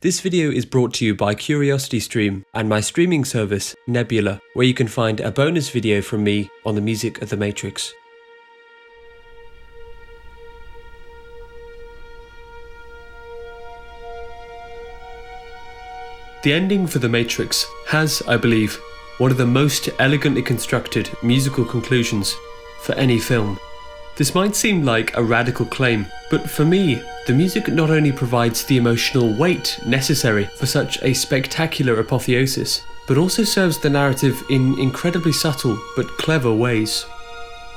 This video is brought to you by CuriosityStream and my streaming service, Nebula, where you can find a bonus video from me on the music of The Matrix. The ending for The Matrix has, I believe, one of the most elegantly constructed musical conclusions for any film. This might seem like a radical claim, but for me, the music not only provides the emotional weight necessary for such a spectacular apotheosis, but also serves the narrative in incredibly subtle but clever ways.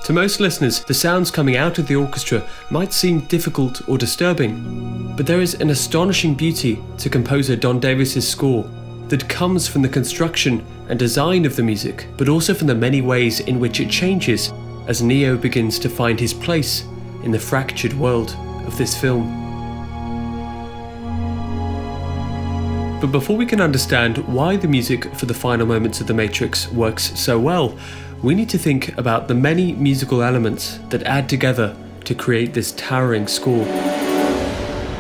To most listeners, the sounds coming out of the orchestra might seem difficult or disturbing, but there is an astonishing beauty to composer Don Davis's score that comes from the construction and design of the music, but also from the many ways in which it changes as Neo begins to find his place in the fractured world of this film. But before we can understand why the music for the final moments of The Matrix works so well, we need to think about the many musical elements that add together to create this towering score.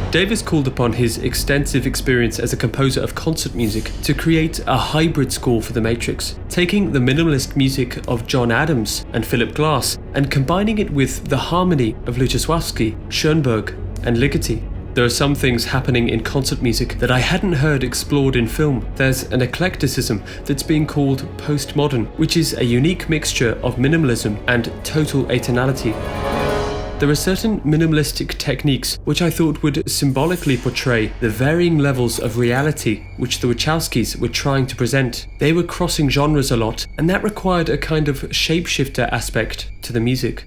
Davis called upon his extensive experience as a composer of concert music to create a hybrid score for The Matrix, taking the minimalist music of John Adams and Philip Glass and combining it with the harmony of Wachowskis, Schoenberg and Ligeti. There are some things happening in concert music that I hadn't heard explored in film. There's an eclecticism that's being called postmodern, which is a unique mixture of minimalism and total atonality. There are certain minimalistic techniques which I thought would symbolically portray the varying levels of reality which the Wachowskis were trying to present. They were crossing genres a lot, and that required a kind of shapeshifter aspect to the music.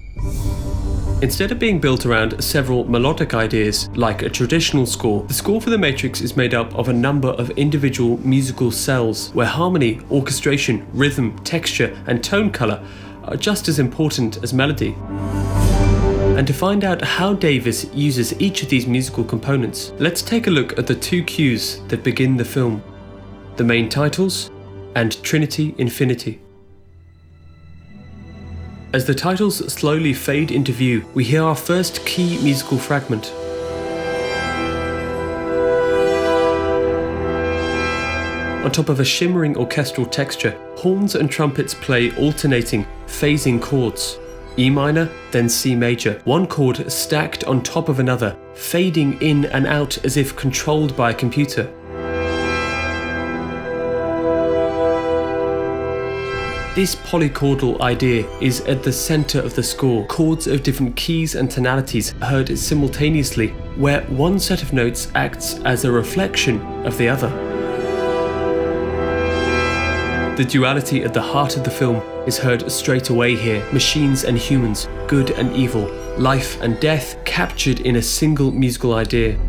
Instead of being built around several melodic ideas like a traditional score, the score for The Matrix is made up of a number of individual musical cells where harmony, orchestration, rhythm, texture and tone color are just as important as melody. And to find out how Davis uses each of these musical components, let's take a look at the two cues that begin the film: the main titles and Trinity Infinity. As the titles slowly fade into view, we hear our first key musical fragment. On top of a shimmering orchestral texture, horns and trumpets play alternating, phasing chords. E minor, then C major, one chord stacked on top of another, fading in and out as if controlled by a computer. This polychordal idea is at the center of the score, chords of different keys and tonalities heard simultaneously, where one set of notes acts as a reflection of the other. The duality at the heart of the film is heard straight away here: machines and humans, good and evil, life and death captured in a single musical idea.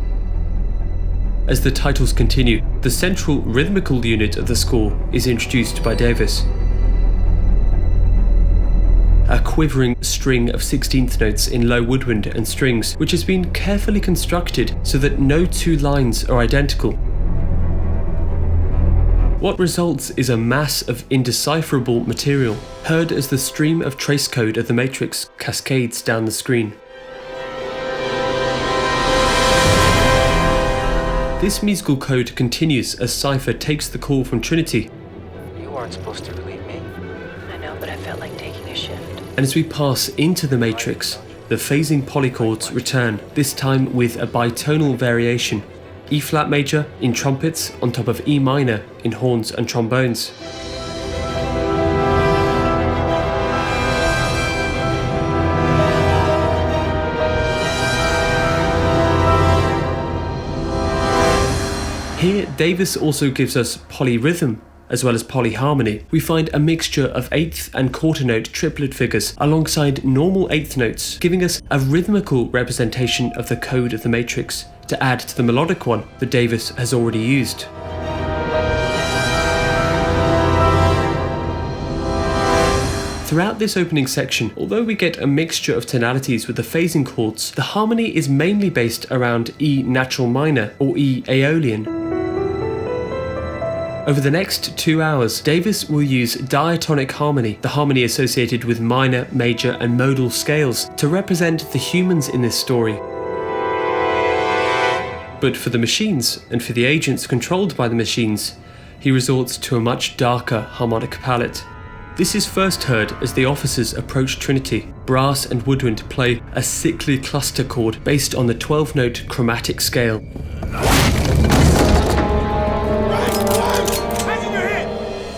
As the titles continue, the central rhythmical unit of the score is introduced by Davis. A quivering string of 16th notes in low woodwind and strings, which has been carefully constructed so that no two lines are identical. What results is a mass of indecipherable material, heard as the stream of trace code of The Matrix cascades down the screen. This musical code continues as Cypher takes the call from Trinity. You weren't supposed to relieve me. I know, but I felt like taking a shift. And as we pass into The Matrix, the phasing polychords return, this time with a bitonal variation: E flat major in trumpets on top of E minor in horns and trombones. Here, Davis also gives us polyrhythm as well as polyharmony. We find a mixture of eighth and quarter note triplet figures alongside normal eighth notes, giving us a rhythmical representation of the code of The Matrix, to add to the melodic one that Davis has already used. Throughout this opening section, although we get a mixture of tonalities with the phasing chords, the harmony is mainly based around E natural minor or E Aeolian. Over the next 2 hours, Davis will use diatonic harmony, the harmony associated with minor, major and modal scales, to represent the humans in this story. But for the machines, and for the agents controlled by the machines, he resorts to a much darker harmonic palette. This is first heard as the officers approach Trinity. Brass and woodwind play a sickly cluster chord based on the 12-note chromatic scale.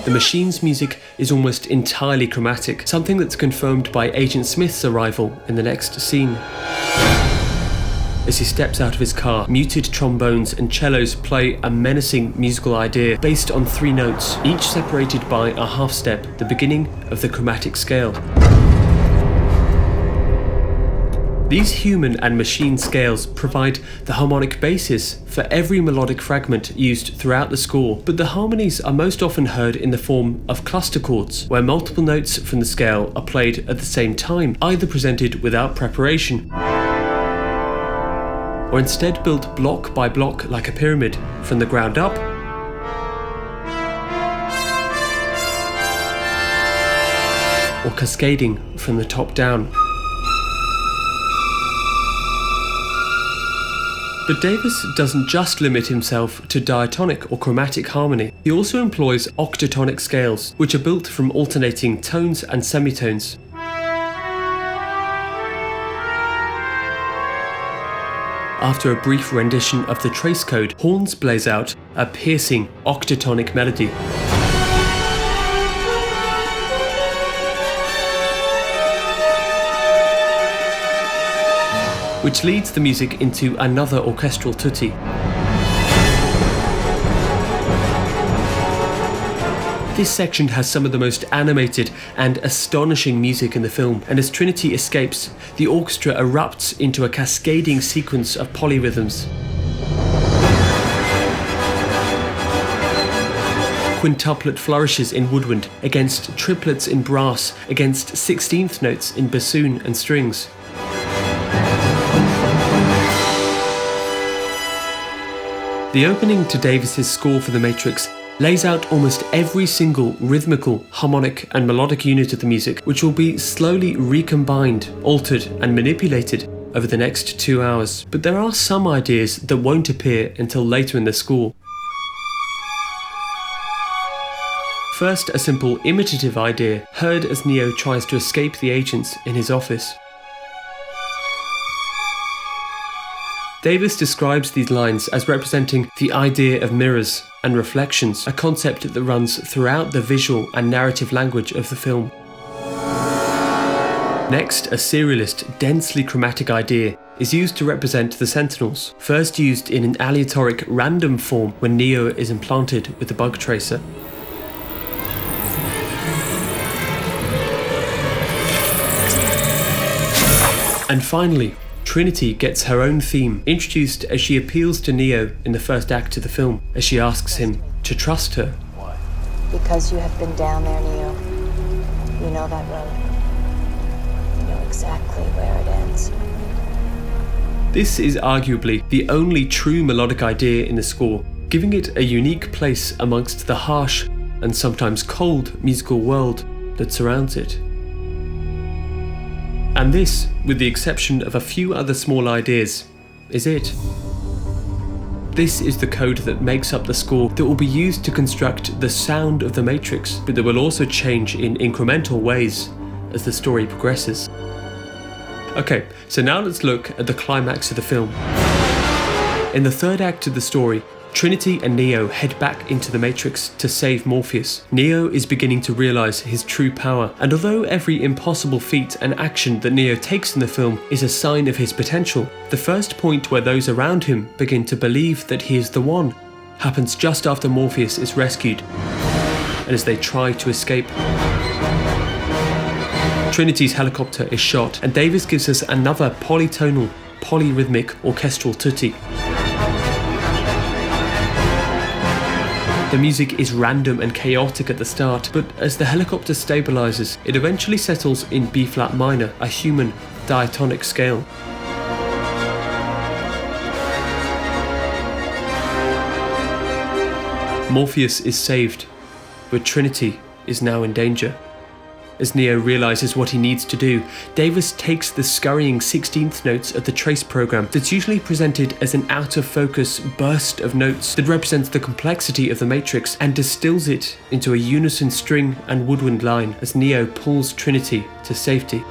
The machine's music is almost entirely chromatic, something that's confirmed by Agent Smith's arrival in the next scene. As he steps out of his car, muted trombones and cellos play a menacing musical idea based on 3 notes, each separated by a half step, the beginning of the chromatic scale. These human and machine scales provide the harmonic basis for every melodic fragment used throughout the score, but the harmonies are most often heard in the form of cluster chords, where multiple notes from the scale are played at the same time, either presented without preparation, or instead built block by block like a pyramid, from the ground up, or cascading from the top down. But Davis doesn't just limit himself to diatonic or chromatic harmony. He also employs octatonic scales, which are built from alternating tones and semitones. After a brief rendition of the trace code, horns blaze out a piercing octatonic melody. Which leads the music into another orchestral tutti. This section has some of the most animated and astonishing music in the film, and as Trinity escapes, the orchestra erupts into a cascading sequence of polyrhythms. Quintuplet flourishes in woodwind against triplets in brass, against 16th notes in bassoon and strings. The opening to Davis's score for The Matrix lays out almost every single rhythmical, harmonic and melodic unit of the music, which will be slowly recombined, altered and manipulated over the next 2 hours. But there are some ideas that won't appear until later in the score. First, a simple imitative idea, heard as Neo tries to escape the agents in his office. Davis describes these lines as representing the idea of mirrors and reflections, a concept that runs throughout the visual and narrative language of the film. Next, a serialist, densely chromatic idea is used to represent the Sentinels, first used in an aleatoric random form when Neo is implanted with the bug tracer. And finally, Trinity gets her own theme, introduced as she appeals to Neo in the first act of the film, as she asks him to trust her. Because you have been down there, Neo. You know that road. You know exactly where it ends. This is arguably the only true melodic idea in the score, giving it a unique place amongst the harsh and sometimes cold musical world that surrounds it. And this, with the exception of a few other small ideas, is it. This is the code that makes up the score that will be used to construct the sound of the Matrix, but that will also change in incremental ways as the story progresses. Okay, so now let's look at the climax of the film. In the third act of the story, Trinity and Neo head back into the Matrix to save Morpheus. Neo is beginning to realize his true power, and although every impossible feat and action that Neo takes in the film is a sign of his potential, the first point where those around him begin to believe that he is the one happens just after Morpheus is rescued, and as they try to escape. Trinity's helicopter is shot, and Davis gives us another polytonal, polyrhythmic orchestral tutti. The music is random and chaotic at the start, but as the helicopter stabilizes, it eventually settles in B-flat minor, a human diatonic scale. Morpheus is saved, but Trinity is now in danger. As Neo realizes what he needs to do, Davis takes the scurrying 16th notes of the trace program that's usually presented as an out-of-focus burst of notes that represents the complexity of the Matrix and distills it into a unison string and woodwind line as Neo pulls Trinity to safety.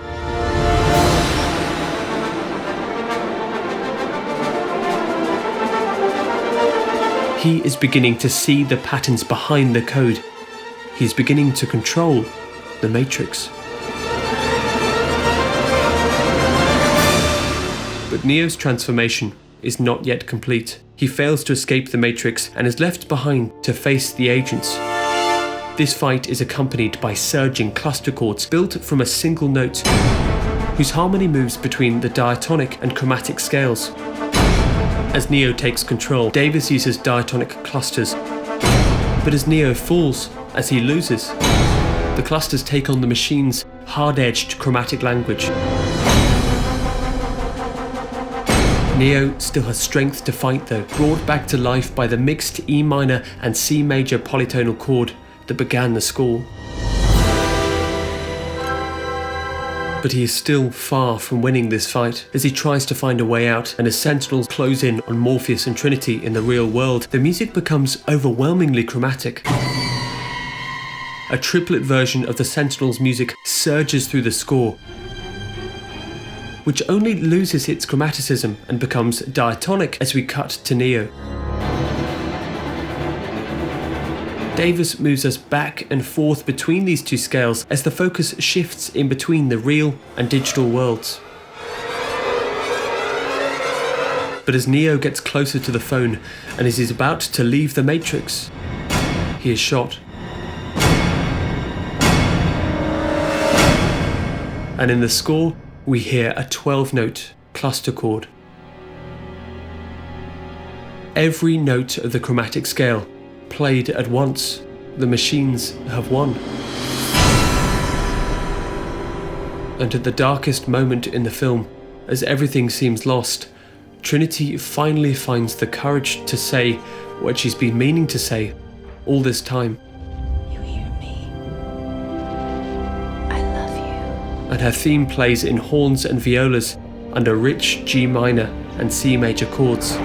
He is beginning to see the patterns behind the code. He is beginning to control the Matrix. But Neo's transformation is not yet complete. He fails to escape the Matrix and is left behind to face the agents. This fight is accompanied by surging cluster chords built from a single note, whose harmony moves between the diatonic and chromatic scales. As Neo takes control, Davis uses diatonic clusters, but as Neo falls, as he loses, the clusters take on the machine's hard-edged chromatic language. Neo still has strength to fight though, brought back to life by the mixed E minor and C major polytonal chord that began the score. But he is still far from winning this fight. As he tries to find a way out and as Sentinels close in on Morpheus and Trinity in the real world, the music becomes overwhelmingly chromatic. A triplet version of the Sentinels' music surges through the score, which only loses its chromaticism and becomes diatonic as we cut to Neo. Davis moves us back and forth between these two scales as the focus shifts in between the real and digital worlds. But as Neo gets closer to the phone and as he's about to leave the Matrix, he is shot. And in the score, we hear a 12-note cluster chord. Every note of the chromatic scale played at once. The machines have won. And at the darkest moment in the film, as everything seems lost, Trinity finally finds the courage to say what she's been meaning to say all this time. You hear me? I love you. And her theme plays in horns and violas under rich G minor and C major chords.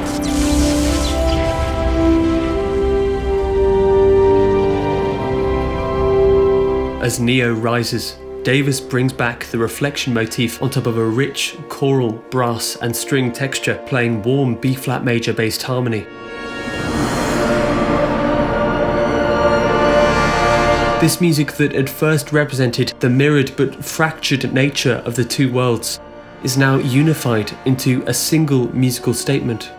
As Neo rises, Davis brings back the reflection motif on top of a rich choral, brass and string texture, playing warm B-flat major based harmony. This music that at first represented the mirrored but fractured nature of the two worlds is now unified into a single musical statement.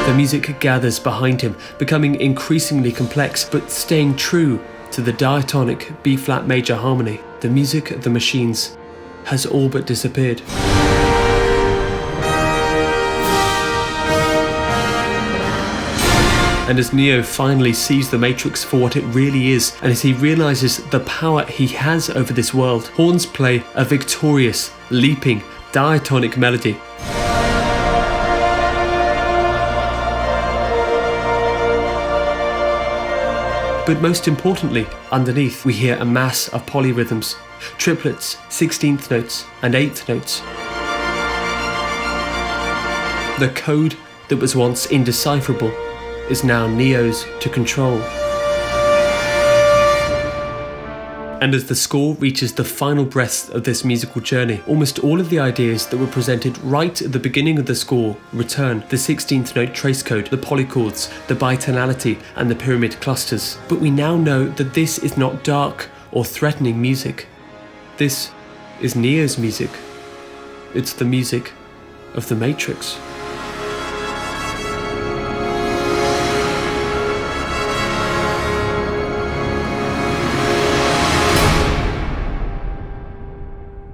The music gathers behind him, becoming increasingly complex, but staying true to the diatonic B-flat major harmony. The music of the machines has all but disappeared. And as Neo finally sees the Matrix for what it really is, and as he realizes the power he has over this world, horns play a victorious, leaping, diatonic melody. But most importantly, underneath, we hear a mass of polyrhythms, triplets, 16th notes, and 8th notes. The code that was once indecipherable is now Neo's to control. And as the score reaches the final breaths of this musical journey, almost all of the ideas that were presented right at the beginning of the score return: the 16th note trace code, the polychords, the bitonality, and the pyramid clusters. But we now know that this is not dark or threatening music. This is Neo's music. It's the music of the Matrix.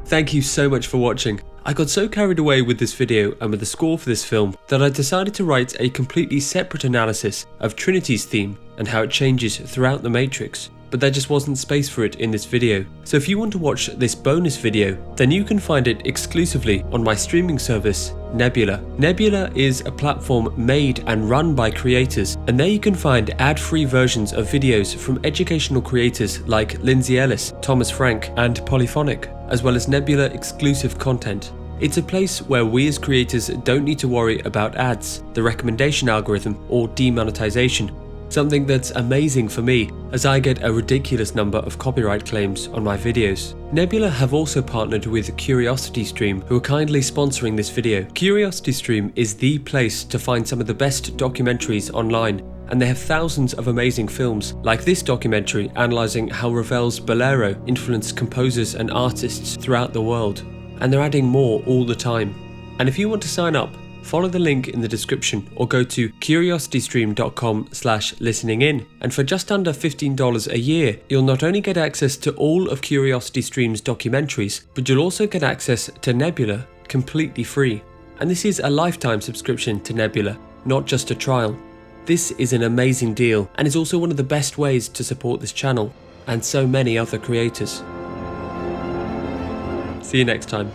Thank you so much for watching. I got so carried away with this video and with the score for this film that I decided to write a completely separate analysis of Trinity's theme and how it changes throughout the Matrix. but there just wasn't space for it in this video. So if you want to watch this bonus video, then you can find it exclusively on my streaming service, Nebula. Nebula is a platform made and run by creators, and there you can find ad-free versions of videos from educational creators like Lindsay Ellis, Thomas Frank, and Polyphonic, as well as Nebula exclusive content. It's a place where we as creators don't need to worry about ads, the recommendation algorithm, or demonetization. Something that's amazing for me, as I get a ridiculous number of copyright claims on my videos. Nebula have also partnered with CuriosityStream, who are kindly sponsoring this video. CuriosityStream is the place to find some of the best documentaries online, and they have thousands of amazing films, like this documentary analysing how Ravel's Bolero influenced composers and artists throughout the world. And they're adding more all the time. And if you want to sign up, follow the link in the description or go to curiositystream.com/listeningin. And for just under $15 a year, you'll not only get access to all of CuriosityStream's documentaries, but you'll also get access to Nebula completely free. And this is a lifetime subscription to Nebula, not just a trial. This is an amazing deal and is also one of the best ways to support this channel and so many other creators. See you next time.